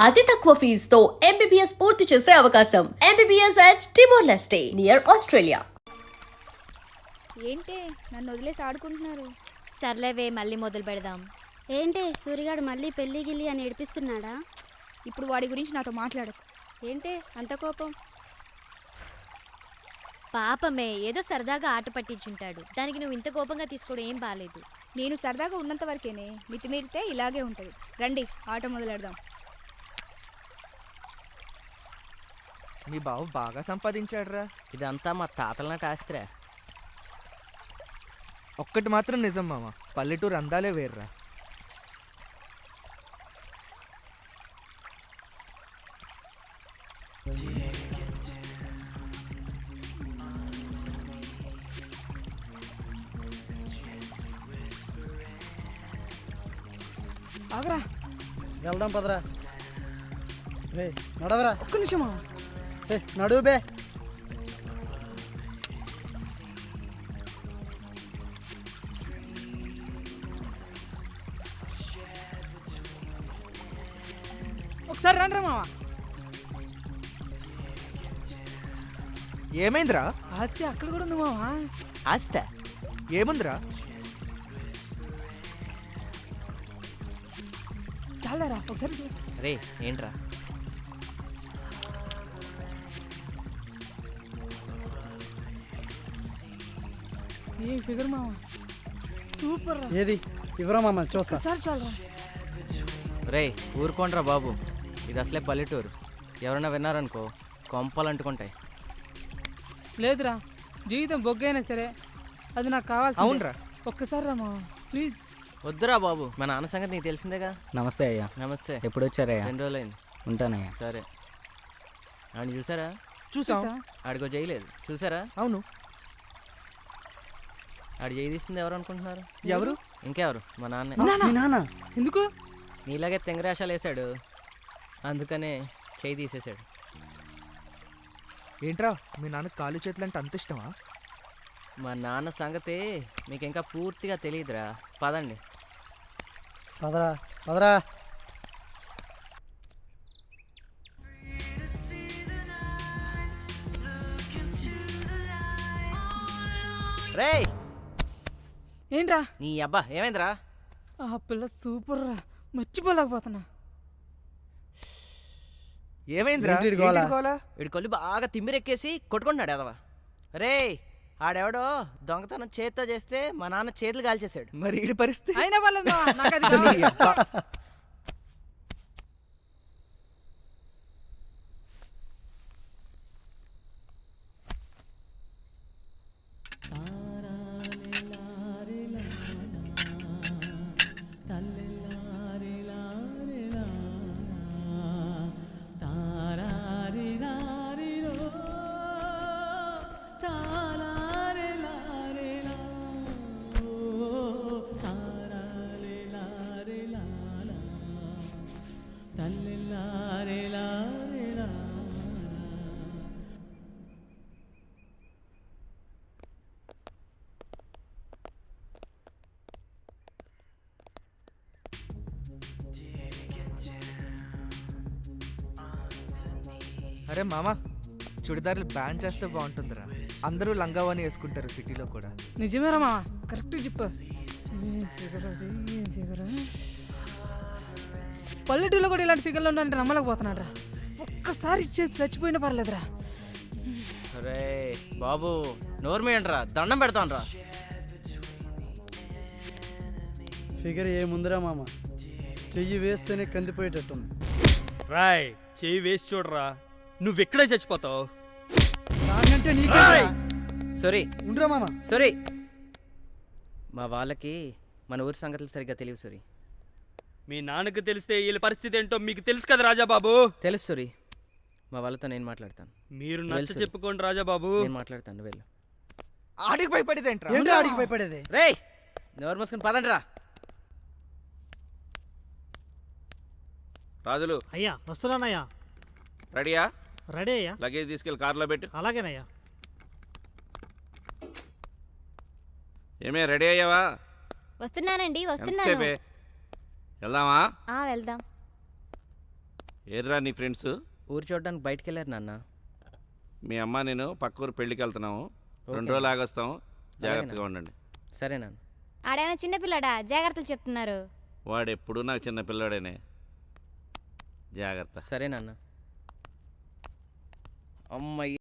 అతి తక్కువ ఫీజుతో ఎంబీబీఎస్ పూర్తి చేసే అవకాశం. MBBS at Timor-Leste near Australia. ఏంటే నన్ను వదిలేసి ఆడుకుంటున్నారు? సర్లేవే, మళ్ళీ మొదలు పెడదాం. ఏంటి సూరిగాడు మళ్ళీ పెళ్లి గిల్లి అని ఏడిపిస్తున్నాడా? ఇప్పుడు వాడి గురించి నాతో మాట్లాడకు. ఏంటి అంత కోపం? పాపమే, ఏదో సరదాగా ఆట పట్టించుంటాడు. దానికి నువ్వు ఇంత కోపంగా తీసుకోవడం ఏం బాలేదు. నేను సరదాగా ఉన్నంత వరకేనే, మితిమీరితే ఇలాగే ఉంటుంది. రండి ఆట మొదలెడదాం. మీ బావ బాగా సంపాదించాడురా. ఇదంతా మా తాతల నాటి ఆస్తిరా. ఒక్కటి మాత్రం నిజం మామ, పల్లెటూరు అందాలే వేర్రా. ఆగరా, వెళ్దాం పదరా. రే నడవరా. ఒక్క నిమిషమా. నడువు బే. ఒకసారి రండి రా మావా. ఏమైందిరా? ఆస్తి అక్కడ కూడా ఉంది మావా. ఆస్తా ఏముందిరా? చాలారా ఒకసారి చూడు. రే ఏంట్రా? ఏ ఫిగర్ మావా, సూపర్ రా. ఏది ఇవ్వరా మామ, చూస్తా. ఒకసారి చాలరా. రే ఊరుకోండ్రా బాబు, ఇది అసలే పల్లెటూరు. ఎవరైనా విన్నారనుకో కొంపలు అంటుకుంటాయి. లేదురా, జీవితం బొగ్గైనా సరే అది నాకు కావాల్సి. అవునరా. ఒక్కసారి రా మావా ప్లీజ్. వద్దురా బాబు, మా నాన్న సంగతి నీకు తెలిసిందేగా. నమస్తే అయ్యా. నమస్తే. ఎప్పుడు వచ్చారయ్యా? 2 రోజులైంది. ఉంటానయ్యా. సరే. ఆయన చూసారా? చూసాం. ఆడికో చేయలేదు చూసారా? అవును. ఆడు చేయి తీసింది ఎవరు అనుకుంటున్నారు? ఎవరు? ఇంకెవరు, మా నాన్నే. మీ నాన్న ఎందుకు? నీలాగే తెంగరాశాలు వేసాడు, అందుకనే చేయి తీసేశాడు. ఏంట్రా మీ నాన్న కాలు చేతులు అంటే అంత ఇష్టమా? మా నాన్న సంగతి మీకు ఇంకా పూర్తిగా తెలియదురా. పదండి. పదరా పదరా. రే ఏంట్రా? నీ అబ్బా ఏమైందిరా? ఆ పిల్ల సూపర్ రా, మర్చిపోలేకపోతున్నా. ఏమైందిరా? ఏంటి ఈడి గోల? ఏంటి గోల? వీడి కళ్ళు బాగా తిమ్మిరెక్కేసి కొట్టుకుంటున్నాడు ఎదవా. రే ఆడెవడో దొంగతనం చేత్తో చేస్తే మా నాన్న చేతులు కాల్చేశాడు. మరి ఈడి పరిస్థితి? అయినా పర్లేదు మావా, నాకు అది కావాలి. నీ అబ్బా. అరే మామ, చుడిదారులు బ్యాన్ చేస్తే బాగుంటుందిరా. అందరూ లంగావాణి వేసుకుంటారు సిటీలో కూడా. నిజమేరా మావా, కరెక్ట్ చెప్పు. పల్లెటూరులో కూడా ఇలాంటి ఫిగర్లు ఉన్నాయంటే నమ్మలేకపోతున్నాడు రా. ఒక్కసారి ఇచ్చేది చచ్చిపోయినా పర్లేదురా. రే బాబు నోర్మేయండిరా, దండం పెడతాను రా. ఫిగర్ ఏముందిరా మామ, చెయ్యి వేస్తేనే కందిపోయేటట్టుంది. రాయ్ చెయ్యి వేసి చూడరా, నువ్వెక్కడే చచ్చిపోతావు. నాకంటే నీకే. సారీ ఉండరా మామ. సారీ, మా వాళ్ళకి మన ఊరి సంగతులు సరిగ్గా తెలియవు సారీ. మీ నాన్నకు తెలిస్తే వీళ్ళ పరిస్థితి ఏంటో మీకు తెలుసు కదా రాజాబాబు. తెలుసు సారీ, మా వాళ్ళతో నేను మాట్లాడతాను. మీరు నచ్చ చెప్పుకోండి రాజాబాబు. నేను మాట్లాడతాను, వెళ్ళు. ఆడికి భయపడేదేంట్రా? ఏంటో ఆడికి భయపడేది. రే నోరు మూసుకుని పదండి రా. రాజులు అయ్యా వస్తున్నానయ్యా. రెడీయా? రెడీ అయ్యా. లగేజ్ తీసుకెళ్ళి కార్లో పెట్టు. అలాగేనయ్యా. ఏమే రెడీ అయ్యావా? వస్తున్నానండి, వస్తున్నాను. ఎంతసేపే? వెళ్దామా? వెళ్దాం. ఏర్రా నీ ఫ్రెండ్స్? ఊరు చూడడానికి బయటికి వెళ్ళారు నాన్న. మీ అమ్మ నేను పక్క ఊరు పెళ్ళికి వెళ్తున్నాము. 2 రోజులు ఆగొస్తాం, జాగ్రత్తగా ఉండండి. సరే నాన్న. ఆడైనా చిన్నపిల్లాడా, జాగ్రత్తలు చెప్తున్నారు. వాడు ఎప్పుడూ నాకు చిన్న పిల్లాడేనే, జాగ్రత్త. సరే నాన్న. అమ్మయ్య.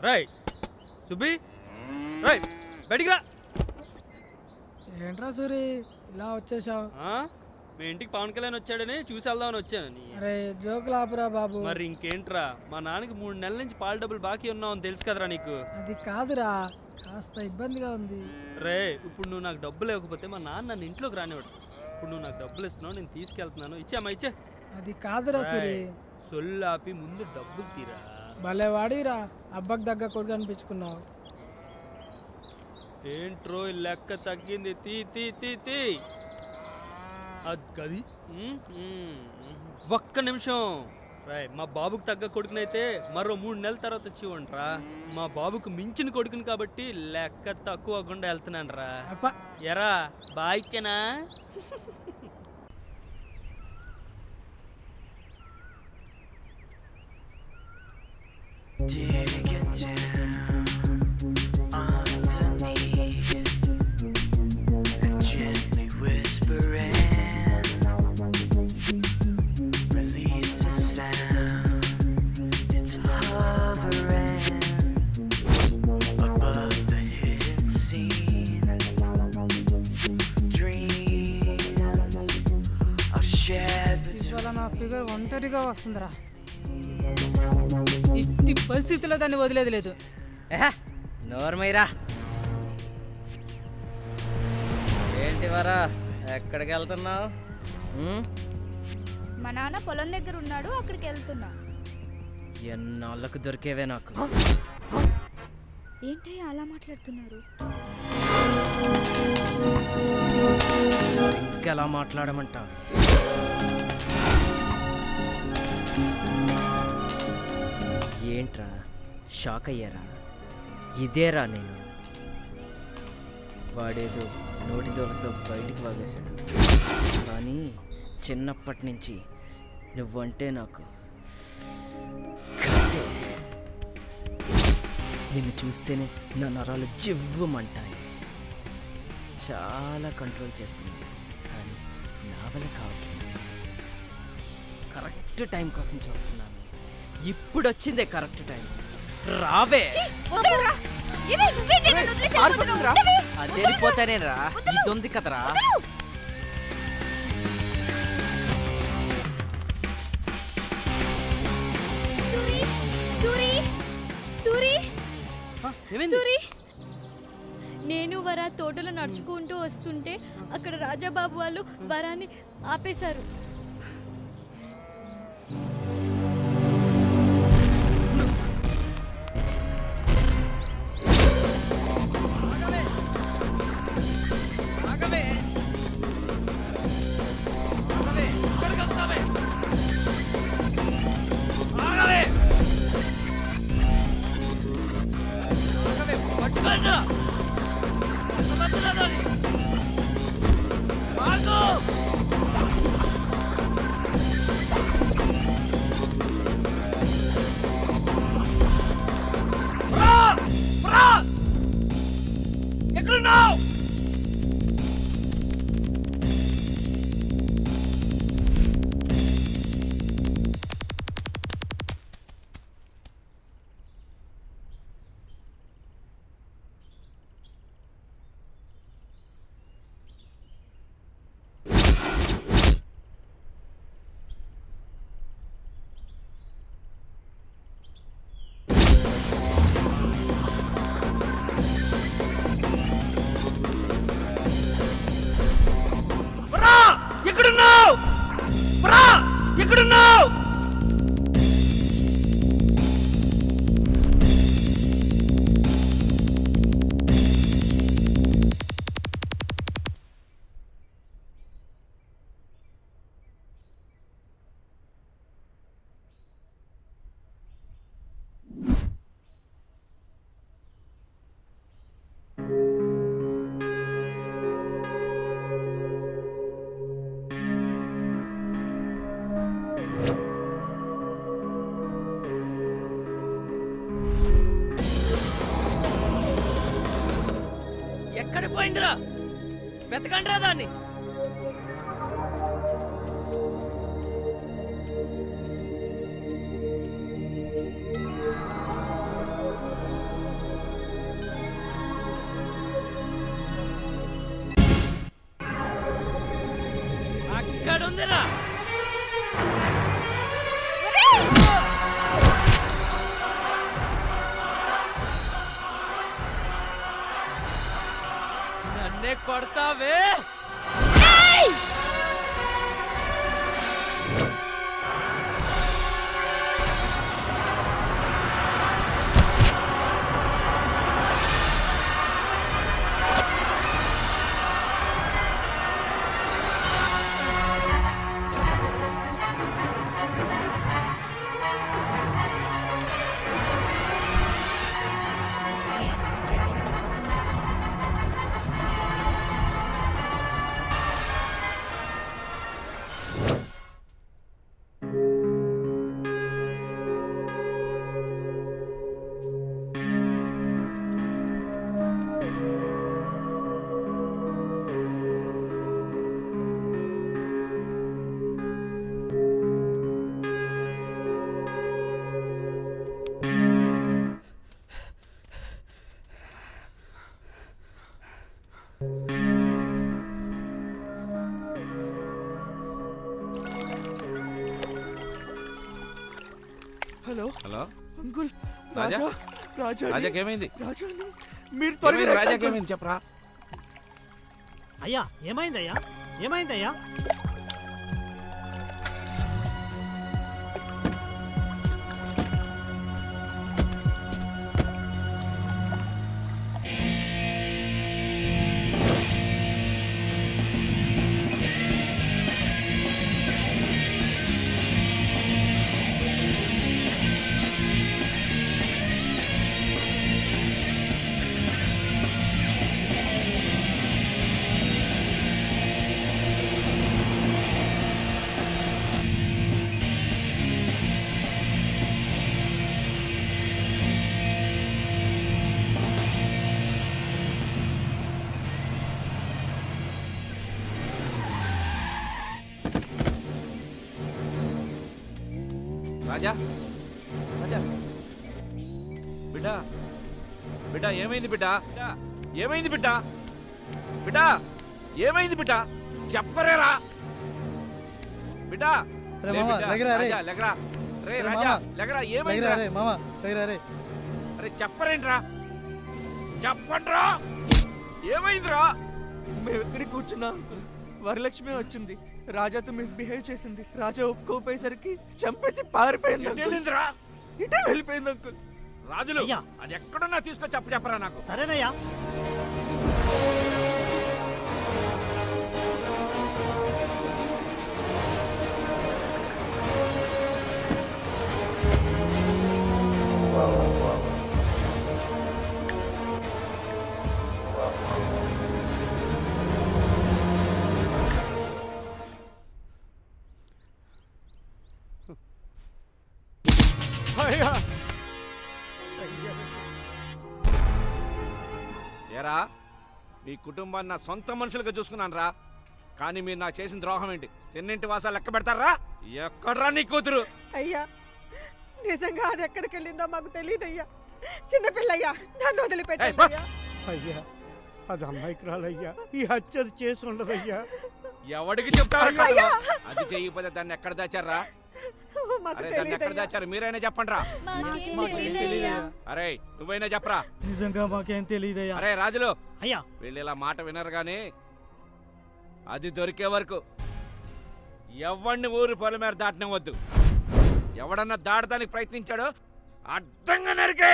రై సుబ్బి, రై బయటికి రా. ఏంట్రా సూరి ఇలా వచ్చేసావు? మీ ఇంటికి పవన్ కళ్యాణ్ వచ్చాడని చూసి వెళ్దామని వచ్చాను. అరే జోకులు ఆపురా బాబు. మరి ఇంకేంట్రా, మా నాన్నకి 3 నెలల నుంచి పాల డబ్బులు బాకీ ఉన్నావు తెలిసి కదరా నీకు. అది కాదురా, కాస్త ఇబ్బందిగా ఉంది. రే ఇప్పుడు నువ్వు నాకు డబ్బులు లేకపోతే మా నాన్న నన్ను ఇంట్లోకి రానివాడు. ఇప్పుడు నువ్వు నాకు డబ్బులు ఇస్తున్నావు, నేను తీసుకెళ్తున్నాను. ఇచ్చామా? ఇచ్చే. అది కాదురా సూరి. సొల్లాపి ముందు డబ్బులు తీరా. భలే వాడిరా, అబ్బకు దగ్గర కొడుకు అనిపించుకున్నావు. ఏంట్రో లెక్క తగ్గింది. తీ తీ తీ తీ. అది ఒక్క నిమిషం. రాయ్ మా బాబుకు తగ్గ కొడుకునైతే మరో 3 నెలల తర్వాత వచ్చి ఇవ్వండిరా. మా బాబుకు మించిన కొడుకుని కాబట్టి లెక్క తక్కువ అవ్వకుండా వెళ్తున్నాను రా. అబ్బా. ఎరా బాగా ఇచ్చానా? ఇవాళ నా ఫిగర్ ఒంటరిగా వస్తుందిరా. ఇట్టి పరిస్థితిలో దాన్ని వదిలేదు లేదు. నోర్మైరా. ఏంటి వరా, ఎక్కడికి వెళ్తున్నావు? మా నాన్న పొలం దగ్గర ఉన్నాడు, అక్కడికి వెళ్తున్నా. ఎన్నాళ్ళకు దొరికేవే నాకు. ఏంటి అలా మాట్లాడుతున్నారు? ఇంకెలా మాట్లాడమంటావు? ఏంట్రా షాక్ అయ్యారా? ఇదేరా నేను. వాడేదో నోటి దోలతో బయటికి వాగేశాడు, కానీ చిన్నప్పటి నుంచి నువ్వంటే నాకు కసే. నిన్ను చూస్తేనే నా నరాలు జివ్వమంటాయి. చాలా కంట్రోల్ చేసుకున్నాను, కానీ నా వల్ల కావట్లేదు. కరెక్ట్ టైం కోసం చూస్తున్నాను. ఇప్పుడు వచ్చిందే కరెక్ట్ టైం. రావే. అది వెళ్ళిపోతానేరా. ఇది ఉంది కదరా. నేను వరా తోటలో నడుచుకుంటూ వస్తుంటే అక్కడ రాజాబాబు వాళ్ళు వరాన్ని ఆపేశారు. ఎక్కడున్నావు? ఎక్కడ పోయిందిరా? వెతకండి రా దాన్ని. అక్కడ ఉందిరా. నన్నే కొడతావే? అంకుల్ రాజా? రాజా రాజా రాజాకేమైంది? రాజాని మీరు ఏమైంది? త్వరగా రండి, రాజాకేమైంది చెప్పరా? అయ్యా ఏమైందయ్యా ఏమైందయ్యా? రాజా రాజా బిడ్డా బిడ్డా ఏమైంది బిడ్డా? బిడ్డా, ఏమైంది బిడ్డా? బిడ్డా ఏమైంది బిడ్డా? చెప్పరేరా బిడ్డా? అరే లే మామ, బిడ్డా, లెగరా, రే. రాజా, లెగరా రే అరే రాజా మామ. లెగరా ఏమైంది రే మామ రే అరే చెప్పరేంట్రా? చెప్పండ్రా ఏమైందిరా? మేము ఎక్కడికి కూర్చున్నా అంకుల్ వరలక్ష్మి వచ్చింది, రాజాతో మిస్బిహేవ్ చేసింది. రాజా ఒప్పుకోపోయేసరికి చంపేసి పారిపోయింది అంకుల్. ఏంటిరా ఇటే వెళ్ళిపోయింది అంకుల్. రాజులు అయ్యా. అది ఎక్కడున్నా తీసుకొచ్చి చెప్పరా నాకు. సరేనయ్యా. ఏరా మీ కుటుంబాన్ని నా సొంత మనుషులుగా చూసుకున్నాను రా, కానీ మీరు నాకు చేసిన ద్రోహం ఏంటి? తిన్నింటి వాసాలు లెక్క పెడతారా? ఎక్కడ్రా నీ కూతురు? అయ్యా నిజంగా అది ఎక్కడికి వెళ్ళిందో మాకు తెలియదయ్యా. చిన్నపిల్లయ్యా నన్ను వదిలిపెట్టయ్యా. అయ్యా అది అమ్మాయికి రాలయ్యా, ఈ హత్య చేసి ఉండదయ్యా. ఎవడికి చెప్తారు? అది చేయకపోతే దాన్ని ఎక్కడ దాచారా? మాకు అరే దాన్ని ఎక్కడ తెలియదయ్యా. దాచారు? మీరైనా చెప్పండ్రా. అరే నువ్వైనా చెప్పరా. నిజంగా మాకేం తెలియదయ్యా. అరే రాజులు అయ్యా వీళ్ళు ఇలా మాట వినరు గాని అది దొరికే వరకు ఎవడిని ఊరు పొలం మీద దాటనివ్వద్దు. ఎవడన్నా దాటడానికి ప్రయత్నించాడో అడ్డంగా నరికే.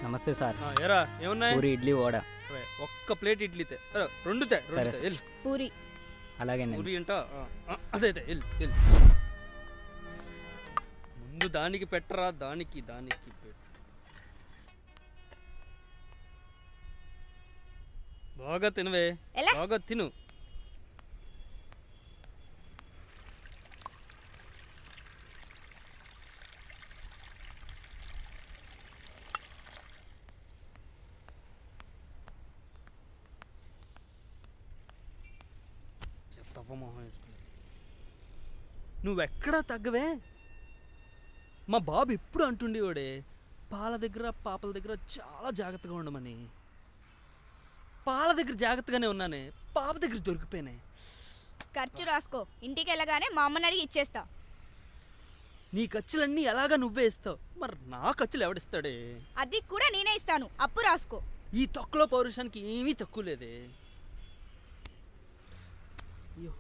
నమస్తే సార్. ఎరా ఏమున్నాయి? పూరి ఇడ్లీ వడ. అరే, ఒక్క ప్లేట్ ఇడ్లీ తే. అరే, రెండు తే, రెండు సరే, తే, సరే. ఎల్. పూరి అలాగే పూరి అంట అదే ఎల్. ముందు దానికి పెట్టరా, దానికి పెట్టు. బాగా తినవే, ఎలా? బాగా తిను. మొహం వేసుకుని నువ్వెక్కడా తగ్గవే. మా బాబు ఎప్పుడు అంటుండేవాడే పాల దగ్గర పాపల దగ్గర చాలా జాగ్రత్తగా ఉండమని. పాల దగ్గర జాగ్రత్తగానే ఉన్నానే, పాప దగ్గర దొరికిపోయానే. ఖర్చు రాసుకో, ఇంటికి వెళ్ళగానే మా అమ్మని అడిగి ఇచ్చేస్తా. నీ ఖర్చులన్నీ ఎలాగా నువ్వే ఇస్తావు, మరి నా ఖర్చులు ఎవడిస్తాడే? అది కూడా నేనే ఇస్తాను, అప్పు రాసుకో. ఈ తొక్కలో పౌరుషానికి ఏమీ తక్కువ లేదే. అయ్యో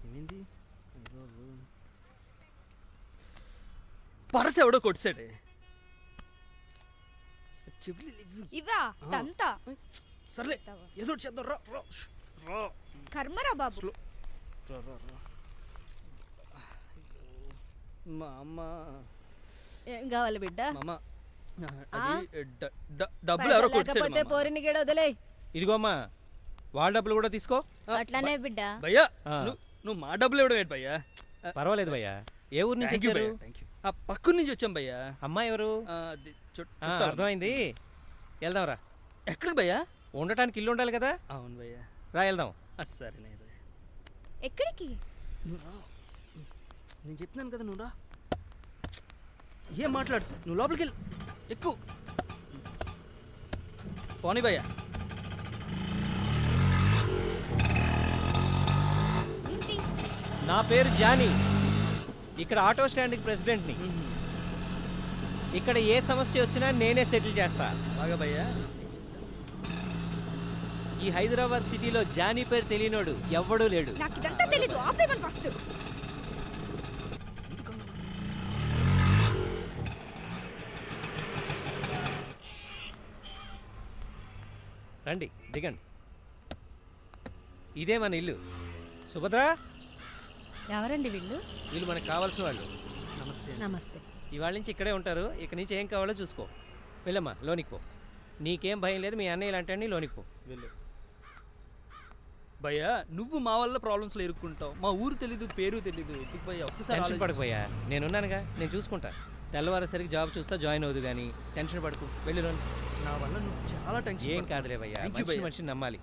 ఏమైంది? పరస ఎవడో కొట్టాడే. ఇవా తంతా సర్లే ఏదో చేద్దాం. రా రా రా. కర్మరా బాబు. రా రా రా. మా అమ్మ ఏం కావాలి బిడ్డ? మా అమ్మ డబ్బులు ఎవరో కొట్టాడు. పోరిని గడ వదిలే. ఇదిగో అమ్మా, వాళ్ళ డబ్బులు కూడా తీసుకో. అట్లానే బిడ్డ. భయ్యా నువ్వు మా డబ్బులు ఇవ్వడం ఏంటి భయ్యా? పర్వాలేదు భయ్యా. ఏ ఊరు నుంచి వచ్చారు? పక్కన నుంచి వచ్చాం భయ్యా. అమ్మాయి ఎవరు? అది అర్థమైంది, వెళ్దాంరా. ఎక్కడికి భయ్యా? ఉండటానికి ఇల్లు ఉండాలి కదా. అవును భయ్యా. రా వెళ్దాం. సరేనే. ఎక్కడికి? నువ్వు రా, నేను చెప్తున్నాను కదా, నువ్వు రా. ఏం మాట్లాడు, నువ్వు లోపలికి వెళ్ళు, ఎక్కువ పోనీ భయ్యా. ఏంటి? నా పేరు జానీ, ఇక్కడ ఆటో స్టాండ్కి ప్రెసిడెంట్ని. ఇక్కడ ఏ సమస్య వచ్చినా నేనే సెటిల్ చేస్తా. బాగా భయ్యా. ఈ హైదరాబాద్ సిటీలో జానీ పేరు తెలియనోడు ఎవ్వడూ లేడు. నాకు ఇదంతా తెలీదు. ఆపేమని ఫస్ట్. రండి, దిగండి. ఇదే మన ఇల్లు. సుభద్ర, ఎవరండి వీళ్ళు? వీళ్ళు మనకు కావాల్సిన వాళ్ళు. నమస్తే. నమస్తే. ఇవాళ నుంచి ఇక్కడే ఉంటారు. ఇక నుంచి ఏం కావాలో చూసుకో. వెళ్ళమ్మా, లోనికి పో. నీకేం భయం లేదు, మీ అన్నయ్య ఇలాంటి లోనికి పో. వెళ్ళు భయ్యా. నువ్వు మా వల్ల ప్రాబ్లమ్స్లో ఇరుక్కుంటావు. మా ఊరు తెలీదు, పేరు తెలీదు. ఎందుకు భయ్యా? ఒక్కసారి టెన్షన్ పడకపోయా, నేనున్నానుగా, నేను చూసుకుంటా. తెల్లవారేసరికి జాబ్ చూస్తా, జాయిన్ అవుదు కానీ టెన్షన్ పడకు. వెళ్ళి లోని. నా వల్ల నువ్వు చాలా టెన్షన్. ఏం కాదులే భయ్యా, Thank you భయ్యా. మనిషిని నమ్మాలి.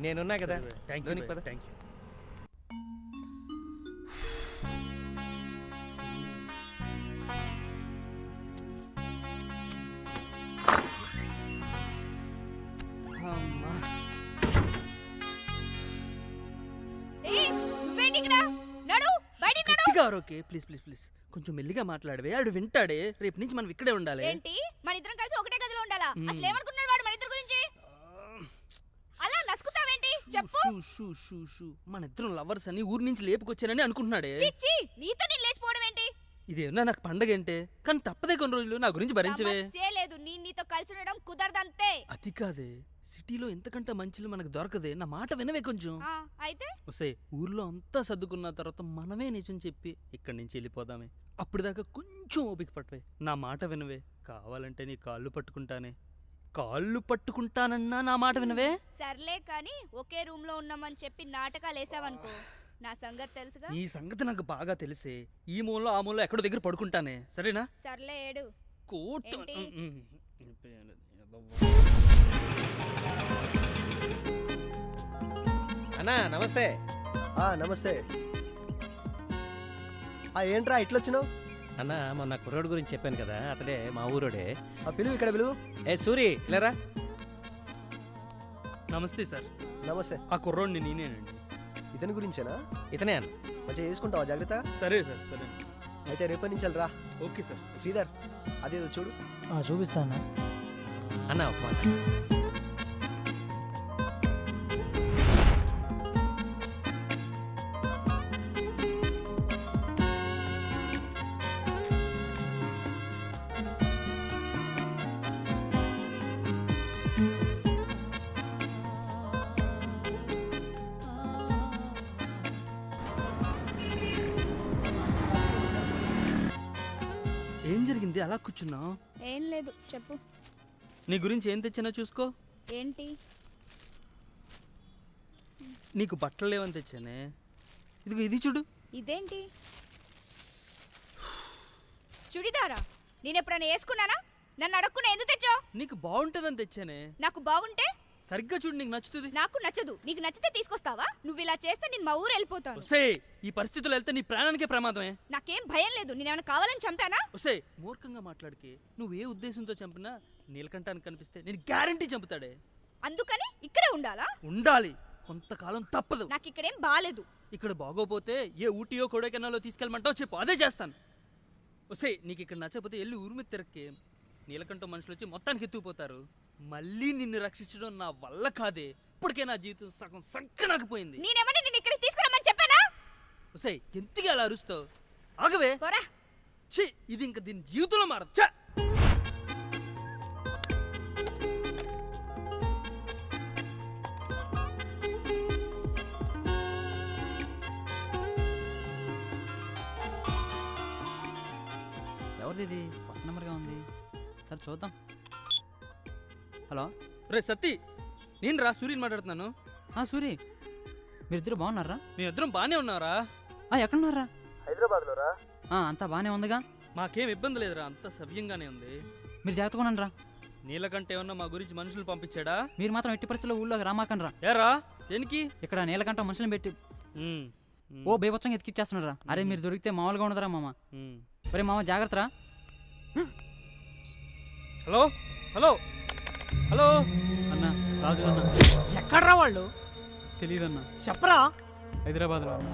నేనున్నా కదా. థ్యాంక్ లోనికి పద. యూ. Thank you. అమ్మా. ఏయ్, నువ్వేంటి ఇక్కడ? నడు, బయటికి నడు. గట్టిగా అరవకే, ప్లీజ్ ప్లీజ్ ప్లీజ్. కొంచెం మెల్లిగా మాట్లాడవే, ఆడు వింటాడే. రేపు నుంచి మనం ఇక్కడే ఉండాలి. ఏంటి? మన ఇద్దరం కలిసి ఒకటే గదిలో ఉండాలా? అసలు ఏమనుకున్నాడు వాడు మన ఇద్దరి గురించి? అలా నసుకుతావేంటి? చెప్పు. Shoe shoe shoe shoe. మన ఇద్దరం లవర్స్ అని ఊరి నుంచి లేపుకొచ్చానని అనుకుంటున్నాడే. చిచ్చి, నీతో నేను లేచిపోవడం ఏంటి? ఇదేమన్నా నాకు పండగ ఏంటే, కానీ తప్పదే కొన్ని రోజులు నా గురించి భరించవే. సమస్యే లేదు. నీతో కలిసి ఉండడం కుదరదంతే. అది కాదే, సిటీలో ఎంతకంటే మంచిలు మనకు దొరకదే. నా మాట వినవే కొంచెం. అయితే వస్తే ఊర్లో అంతా సర్దుకున్న తర్వాత మనమే నిజం చెప్పి ఇక్కడి నుంచి వెళ్ళిపోదామే. అప్పటిదాకా కొంచెం ఓపిక పట్టవే. నా మాట వినవే. కావాలంటే నీ కాళ్ళు పట్టుకుంటానే. కాళ్ళు పట్టుకుంటానన్నా నా మాట వినవే. సర్లే కానీ ఒకే రూమ్ లో ఉన్నామని చెప్పి నాటకాలు వేసావనుకో, నా సంగతి తెలుసుగా. ఈ సంగతి నాకు బాగా తెలిసే. ఈ మూలలో ఆ మూలలో ఎక్కడో దగ్గర పడుకుంటానే, సరేనా? సర్లే ఏడు. కోట్ ఏంటి? అన్నా నమస్తే. నమస్తే. ఏంట్రా ఇట్లొచ్చినావు? అన్న, మొన్న కుర్రోడు గురించి చెప్పాను కదా, అతడే మా ఊరోడే. పిలువు, ఇక్కడ పిలువు. ఏ సూరి, లేరా. నమస్తే సార్. నమస్తే. ఆ కుర్రోడిని నేనేనండి. ఇతని గురించేనా? ఇతనే అన్న. మంచిగా చేసుకుంటావా? జాగ్రత్త. సరే సార్, సరే. అయితే రేపటి నుంచి రా. Okay sir. శ్రీధర్, అదేదో చూడు. చూపిస్తాను అన్న ఒక మాట. ఏం జరిగింది అలా కూర్చున్నావు? ఏం లేదు, చెప్పు. నీ గురించి ఏం తెచ్చినా చూసుకో. ఏంటి? నీకు బట్టలు లేవని తెచ్చానే. ఇదిగో ఇది చూడు. ఇదేంటి? చుడిదారా? నేను ఎప్పుడైనా వేసుకున్నానా? నన్ను అడగకుండా ఎందుకు తెచ్చావు? నీకు బాగుంటుందని తెచ్చానే. నాకు బాగుంటే సరిగ్గా చూడు, నీకు నచ్చుతుంది. నాకు నచ్చదు. నీకు నచ్చితే తీసుకొస్తావా? నువ్వు ఇలా చేస్తే నేను మా ఊరు వెళ్ళిపోతాను. ఒసే, ఈ పరిస్థితుల్లో వెళ్తే నీ ప్రాణానికే ప్రమాదమే. నాకేం భయం లేదు. నేనేమైనా కావాలని చంపానా? ఒసే, మూర్ఖంగా మాట్లాడికి. నువ్వు ఏ ఉద్దేశంతో చంపినా నీలకంఠానికి కనిపిస్తే నేను గ్యారంటీ చంపుతాడే. అందుకని ఇక్కడే ఉండాలా? ఉండాలి, కొంతకాలం తప్పదు. నాకు ఇక్కడేం బాలేదు. ఇక్కడ బాగోపోతే ఏ ఊటీయో కొడైకెనాలో తీసుకెళ్ళమంటావు చెప్పు, అదే చేస్తాను. ఒసే, నీకు ఇక్కడ నచ్చకపోతే వెళ్ళి ఊరి మీద తిరక్కే. నీలకంఠం మనుషులు వచ్చి మొత్తానికి ఎత్తుకుపోతారు. మళ్ళీ నిన్ను రక్షించడం నా వల్ల కాదే. ఇప్పటికే నా జీవితం సగం సంకనాకపోయింది. నేనేమన్నా నిన్ను ఇక్కడికి తీసుకురమ్మని చెప్పానా? ఒసే, ఎంతగా అలా అరుస్తావు? ఆగవే. పోరా. ఛీ, ఇది ఇంకా దీని జీవితంలో మారదు. ఛ! ఎవరిది ఇది? కొత్త నెంబర్గా ఉంది. సరే చూద్దాం. హలో. రే సత్తి, నేను రా, సూర్యని మాట్లాడుతున్నాను. సూరి, మీరిద్దరు బాగున్నారా? మేమిద్దరం బాగానే ఉన్నారా? ఎక్కడున్నారా? హైదరాబాద్లో రా. అంతా బాగానే ఉందిగా. మాకేం ఇబ్బంది లేదురా, అంతా సవ్యంగానే ఉంది. మీరు జాగ్రత్తగా ఉండండి రా. నీలకంఠ ఏమన్నా మా గురించి మనుషులు పంపించాడా? మీరు మాత్రం ఎట్టి పరిస్థితుల్లో ఊళ్ళోకి రామాకండ్రా. ఏరా దేనికి? ఇక్కడ నీలకంఠ మనుషులను పెట్టి ఉమ్, ఓ బేబొచ్చంగా ఎత్తిచ్చేస్తున్నారా. అరే మీరు దొరికితే మామూలుగా ఉండదురా మామ. ఉమ్. ఒరే మామ జాగ్రత్తరా. హలో హలో హలో అన్న రాజు అన్న ఎక్కడ్రా వాళ్ళు? తెలియదన్నా. చెప్పరా. హైదరాబాద్లో అన్న.